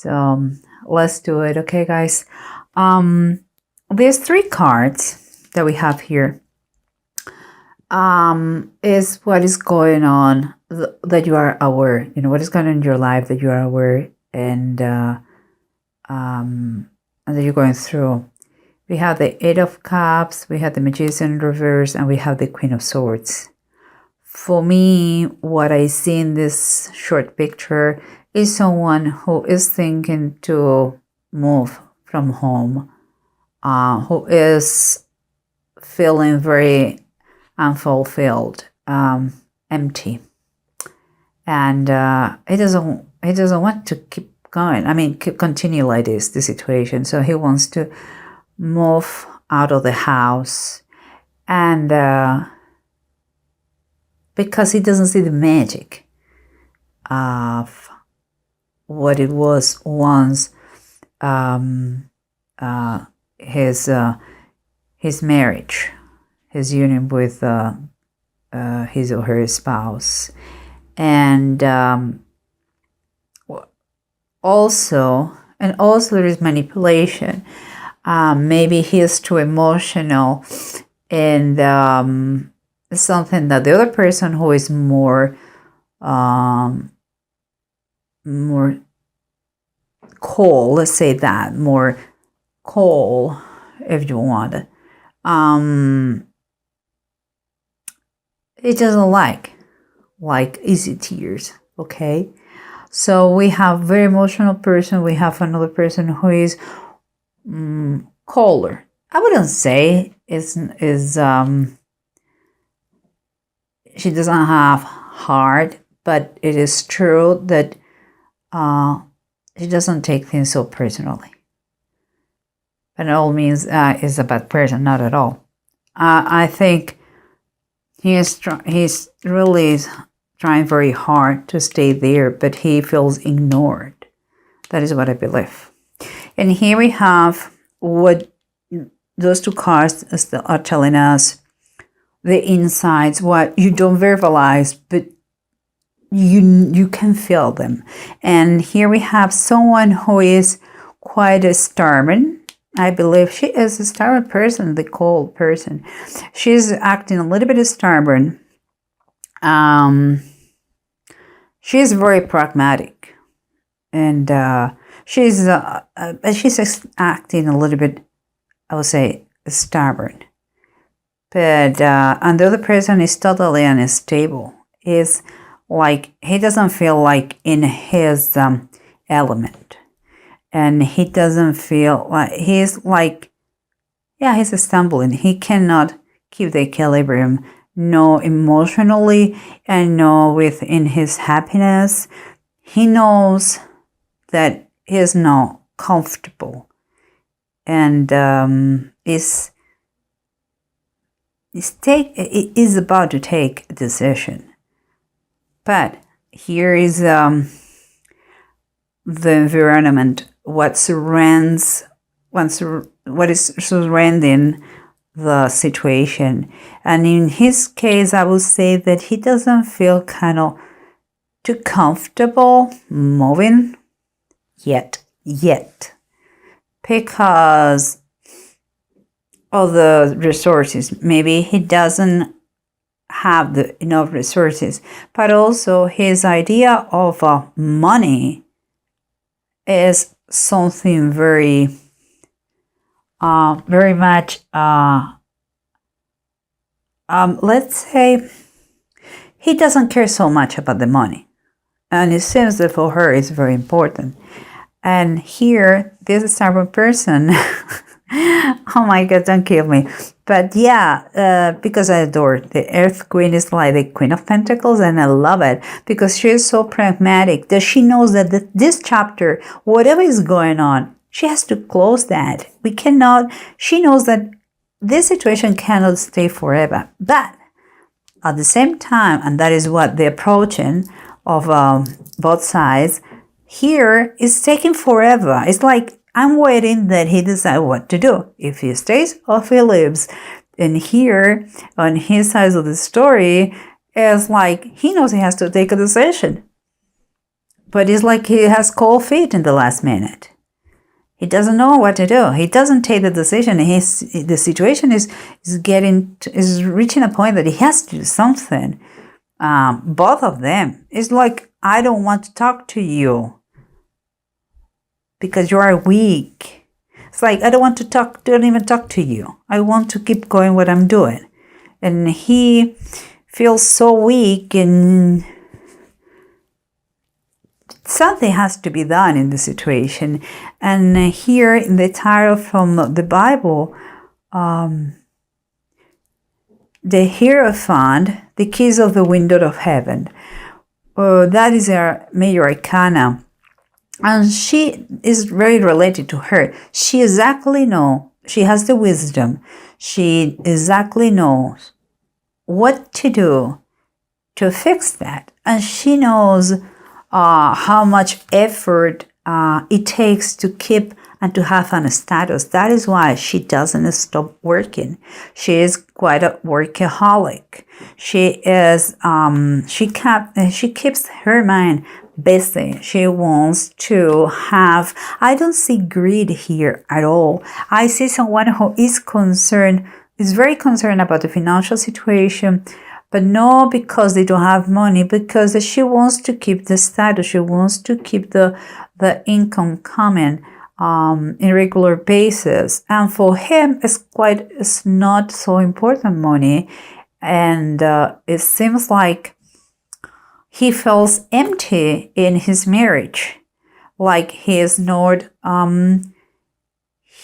So let's do it. Okay, guys. There's 3 cards that we have here. Is what is going on that you are aware. What is going on in your life that you are aware and that you're going through. We have the 8 of Cups, we have the Magician in reverse, and we have the Queen of Swords. For me, what I see in this short picture is someone who is thinking to move from home, who is feeling very unfulfilled, empty, and he doesn't want to keep going. Continue like this, the situation. So he wants to move out of the house, and because he doesn't see the magic of what it was once, his marriage, his union with his or her spouse, and also there is manipulation. Maybe he is too emotional, and something that the other person who is more cold, let's say that, more cold, if you want, it doesn't like easy tears. Okay, so we have very emotional person. We have another person who is colder. I wouldn't say is she doesn't have heart, but it is true that she doesn't take things so personally. By all means, is a bad person, not at all. I think he's really trying very hard to stay there, but he feels ignored. That is what I believe. And here we have what those 2 cards are telling us. The insights, what you don't verbalize, but you can feel them. And here we have someone who is quite stubborn. I believe she is a stubborn person, the cold person. She's acting a little bit stubborn. She's very pragmatic, and she's acting a little bit, I would say, stubborn. But and the other person is totally unstable. Is like he doesn't feel like in his element, and he doesn't feel like he's stumbling. He cannot keep the equilibrium, no emotionally and no within his happiness. He knows that he is not comfortable, and is about to take a decision. But here is the environment, what is surrounding the situation. And in his case, I would say that he doesn't feel kind of too comfortable moving yet, because of the resources. Maybe he doesn't have enough resources, but also his idea of money is something very much, let's say, he doesn't care so much about the money, and it seems that for her it's very important. And here, this stubborn person, oh my God, don't kill me. But yeah, because I adore the Earth Queen, is like the Queen of Pentacles, and I love it because she is so pragmatic that she knows that this chapter, whatever is going on, she has to close that. She knows that this situation cannot stay forever. But at the same time, and that is what the approaching of both sides here is taking forever. It's like, I'm waiting that he decides what to do, if he stays or if he leaves. And here, on his side of the story, it's like he knows he has to take a decision. but it's like he has cold feet in the last minute. He doesn't know what to do. He doesn't take the decision. The situation is reaching a point that he has to do something. Both of them. It's like, I don't want to talk to you because you are weak. It's like, I don't even talk to you. I want to keep going what I'm doing. And he feels so weak, and something has to be done in the situation. And here in the title from the Bible, the Hierophant, the keys of the window of heaven. That is our major arcana. And she is very related to her. She exactly knows, she has the wisdom. She exactly knows what to do to fix that. And she knows how much effort it takes to keep and to have a status. That is why she doesn't stop working. She is quite a workaholic. She is she keeps her mind busy. She wants to have, I don't see greed here at all. I see someone who is very concerned about the financial situation, but not because they don't have money, because she wants to keep the status. She wants to keep the income coming in regular basis. And for him, it's not so important money. And it seems like he feels empty in his marriage. Like he is not,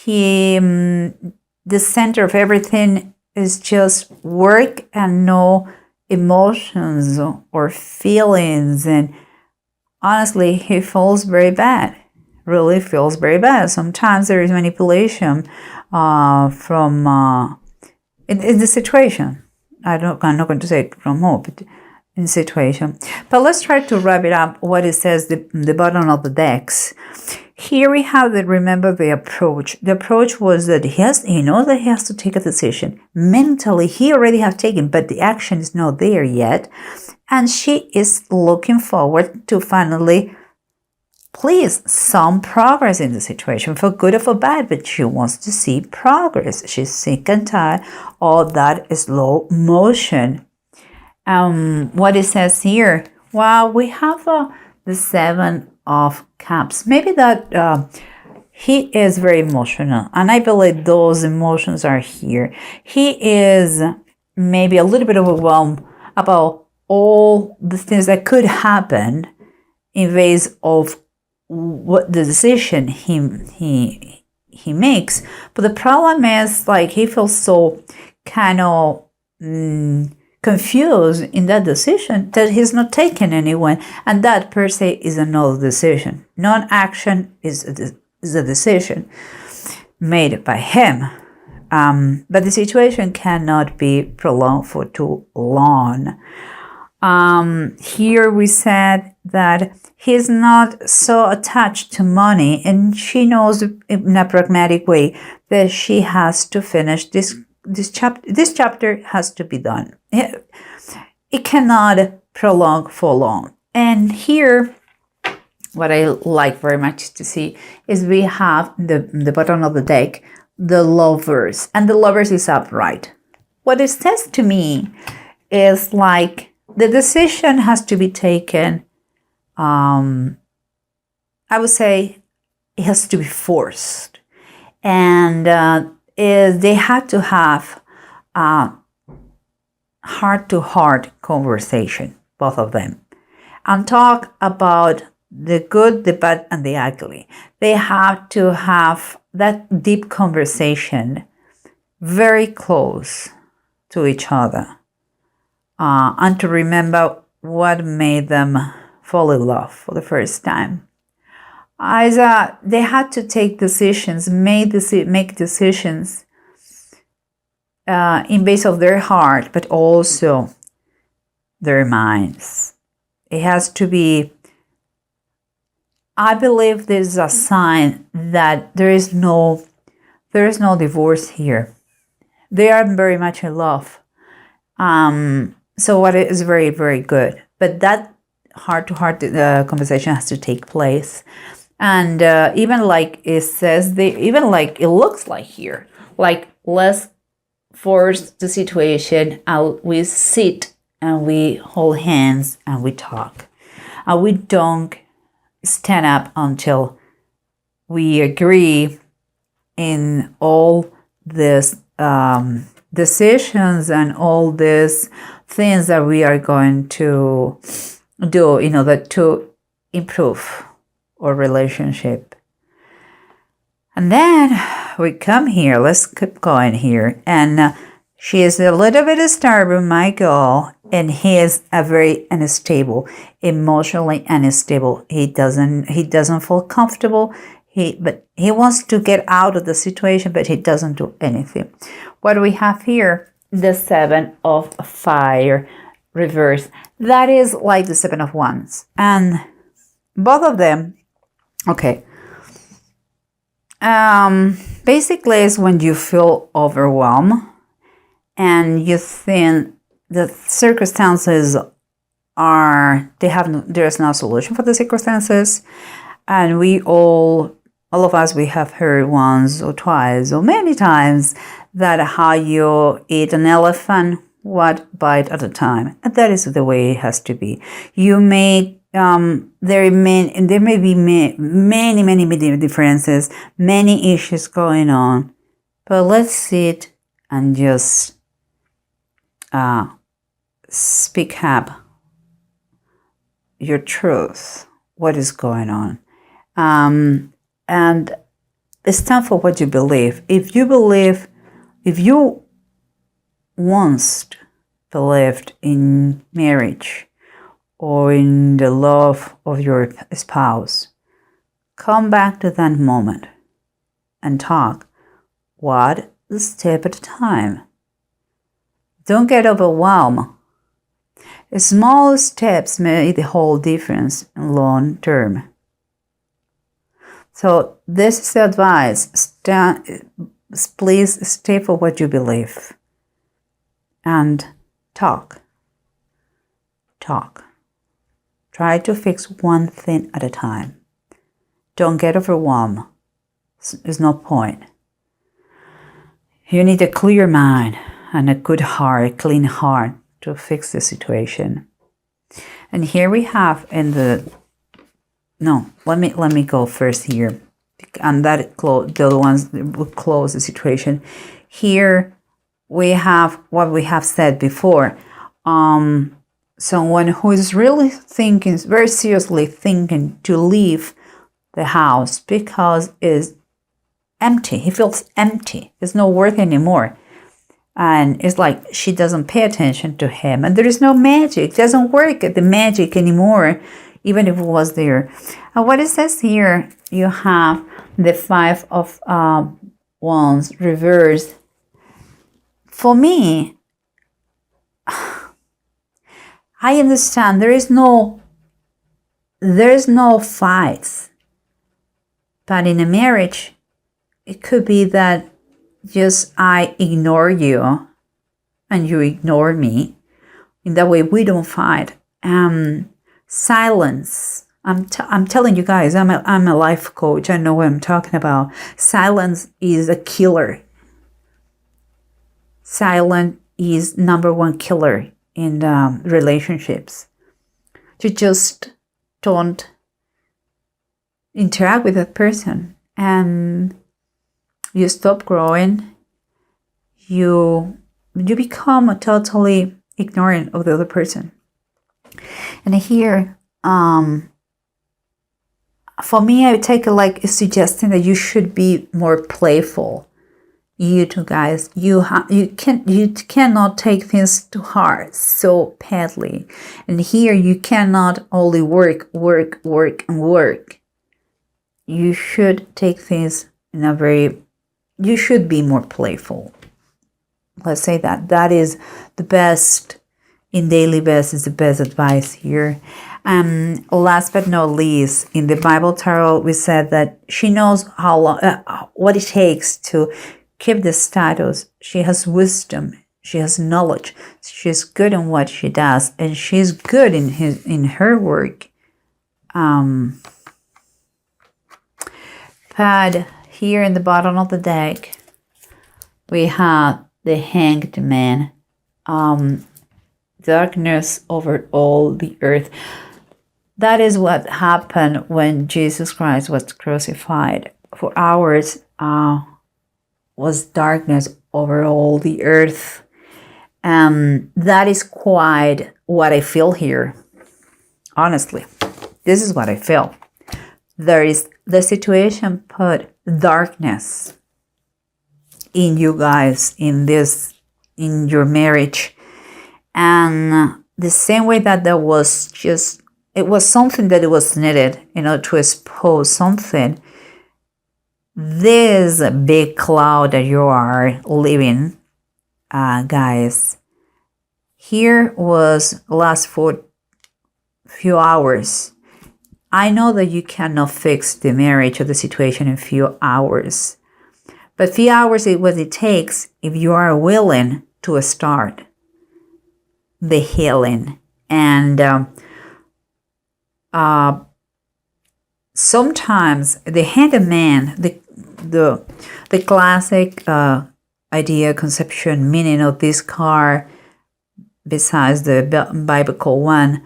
the center of everything is just work and no emotions or feelings. And honestly, he feels very bad. Really feels very bad. Sometimes there is manipulation from in the situation. I'm not going to say from who, but in the situation. But let's try to wrap it up. What it says, the bottom of the decks. Here we have remember the approach. The approach was that he knows that he has to take a decision. Mentally, he already has taken, but the action is not there yet. And she is looking forward to finally please some progress in the situation, for good or for bad, but she wants to see progress. She's sick and tired of that slow motion. What it says here, well, we have the Seven of Cups. Maybe that he is very emotional, and I believe those emotions are here. He is maybe a little bit overwhelmed about all the things that could happen in ways of what the decision he makes. But the problem is, like, he feels so kind of confused in that decision that he's not taking anyone, and that per se is another decision. Non-action is a decision made by him, but the situation cannot be prolonged for too long. Here we said that he's not so attached to money, and she knows in a pragmatic way that she has to finish this chapter has to be done. It cannot prolong for long. And here, what I like very much to see is we have the bottom of the deck, the Lovers, and the Lovers is upright. What it says to me is like the decision has to be taken. I would say it has to be forced, and they had to have heart-to-heart conversation, both of them, and talk about the good, the bad, and the ugly. They have to have that deep conversation very close to each other, and to remember what made them fall in love for the first time. They had to take decisions, make decisions in base of their heart, but also their minds. It has to be, I believe this is a sign that there is no divorce here. They are very much in love. So what is very, very good. But that heart-to-heart conversation has to take place. And even like it says, even like it looks like here, like let's force the situation out. We sit and we hold hands and we talk. And we don't stand up until we agree in all these decisions and all these things that we are going to do in order to improve our relationship. And then we come here, let's keep going here. And she is a little bit stubborn, my girl, and he is a very unstable, emotionally unstable. He doesn't feel comfortable. But he wants to get out of the situation, but he doesn't do anything. What do we have here? The 7 of Fire reverse. That is like the 7 of Wands. And both of them, okay. Basically, it's when you feel overwhelmed and you think the circumstances there's no solution for the circumstances. And all of us, we have heard once or twice or many times that how you eat an elephant, one bite at a time. And that is the way it has to be. You may, there may be many differences, many issues going on. But let's sit and just speak up your truth, what is going on. And it's time for what you believe. If you once believed in marriage or in the love of your spouse, come back to that moment and talk one step at a time. Don't get overwhelmed. Small steps make the whole difference in long term. So this is the advice. Please stay for what you believe. And talk. Try to fix one thing at a time. Don't get overwhelmed. There's no point. You need a clear mind and a good heart, a clean heart to fix the situation. And here we have let me go first here. And the other ones will close the situation. Here we have what we have said before. Someone who is really very seriously thinking to leave the house because it's empty. He feels empty. It's not worth anymore. And it's like she doesn't pay attention to him. And there is no magic. It doesn't work at the magic anymore, even if it was there. And what it says here, you have the 5 of Wands reversed. For me, I understand there is no fights. But in a marriage, it could be that just I ignore you and you ignore me. In that way, we don't fight. Silence. I'm telling you guys, I'm a life coach. I know what I'm talking about. Silence is a killer. Silence is #1 killer in relationships. You just don't interact with that person, and you stop growing. You become totally ignorant of the other person. And here, for me, I take it like it's suggesting that you should be more playful. You two guys, you cannot take things too hard, so badly. And here you cannot only work. You should take things you should be more playful. Let's say that is the best, in daily best is the best advice here. Last but not least, in the Bible tarot, we said that she knows how long, what it takes to keep the status. She has wisdom. She has knowledge. She's good in what she does, and she's good in her work. But here in the bottom of the deck, we have the Hanged Man. Darkness over all the earth. That is what happened when Jesus Christ was crucified. For hours was darkness over all the earth. That is quite what I feel here. Honestly, this is what I feel. The situation put darkness in you guys, in your marriage. And the same way that there was it was something that it was needed, to expose something. This big cloud that you are living, guys, here was last for few hours. I know that you cannot fix the marriage or the situation in few hours, but few hours is what it takes if you are willing to start the healing. And sometimes the Hanged Man, the classic idea, conception, meaning of this card, besides the biblical one,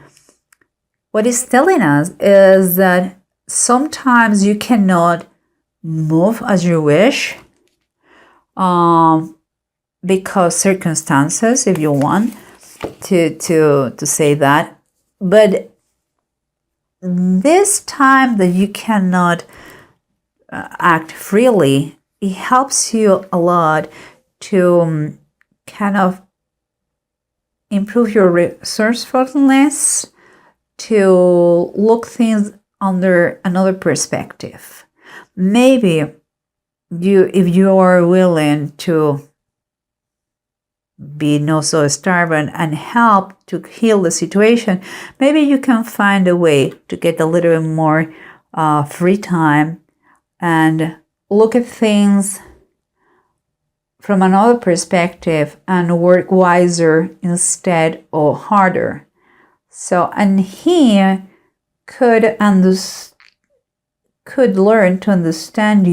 what it's telling us is that sometimes you cannot move as you wish, because circumstances, if you want to say that. But this time that you cannot act freely, it helps you a lot to kind of improve your resourcefulness, to look things under another perspective. Maybe if you are willing to be not so stubborn and help to heal the situation, maybe you can find a way to get a little bit more free time and look at things from another perspective and work wiser instead of harder. So, and he could learn to understand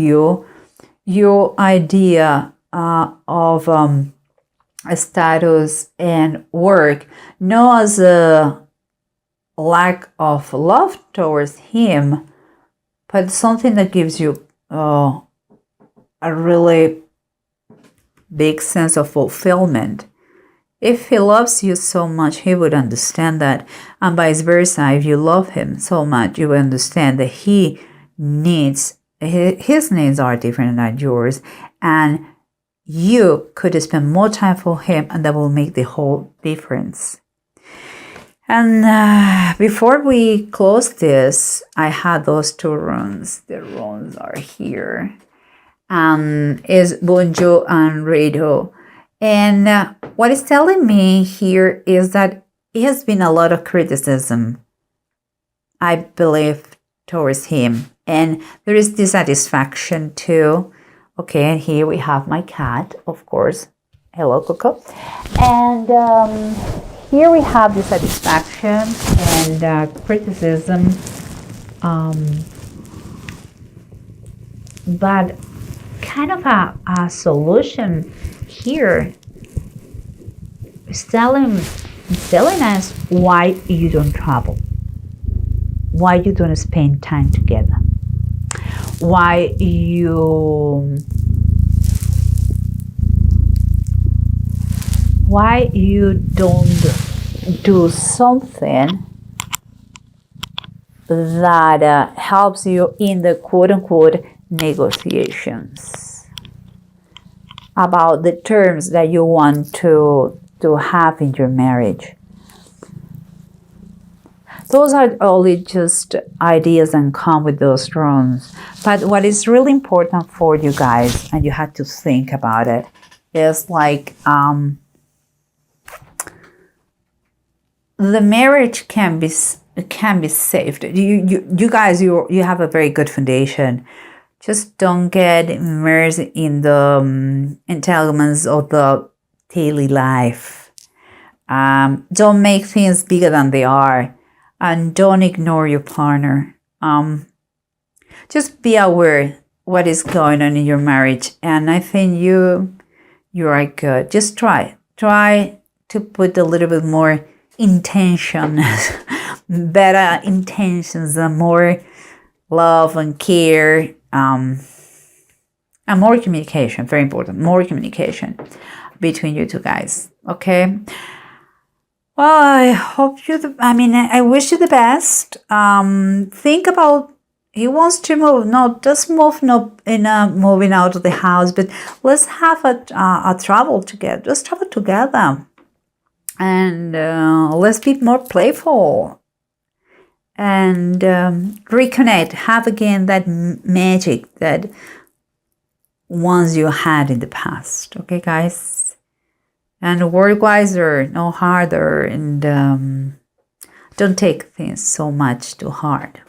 your idea of a status and work, not as a lack of love towards him, but something that gives you a really big sense of fulfillment. If he loves you so much, he would understand that, and vice versa. If you love him so much, you will understand that his needs are different than yours, and you could spend more time for him, and that will make the whole difference. And before we close this, I had those two runes. The runes are here. Is Bunjo and Rado. And what it's telling me here is that it has been a lot of criticism, I believe, towards him. And there is dissatisfaction too. Okay, and here we have my cat, of course. Hello, Coco. And here we have dissatisfaction and criticism. But kind of a solution here is telling us why you don't travel, why you don't spend time together, why you don't do something that helps you in the quote-unquote negotiations about the terms that you want to have in your marriage. Those are only just ideas and come with those rules. But what is really important for you guys, and you have to think about it, is like the marriage can be saved. You guys, you have a very good foundation. Just don't get immersed in the entanglements of the daily life. Don't make things bigger than they are, and don't ignore your partner. Just be aware what is going on in your marriage, and I think you are good. Just try to put a little bit more intention, better intentions, and more love and care, and more communication. Very important, more communication between you two guys. Okay. Well, I hope I wish you the best. Think about, he wants to move. Not just move, not in moving out of the house, but let's have a travel together. Let's travel together, and let's be more playful and reconnect. Have again that magic that once you had in the past. Okay, guys, and work wiser, no harder, and don't take things so much too hard.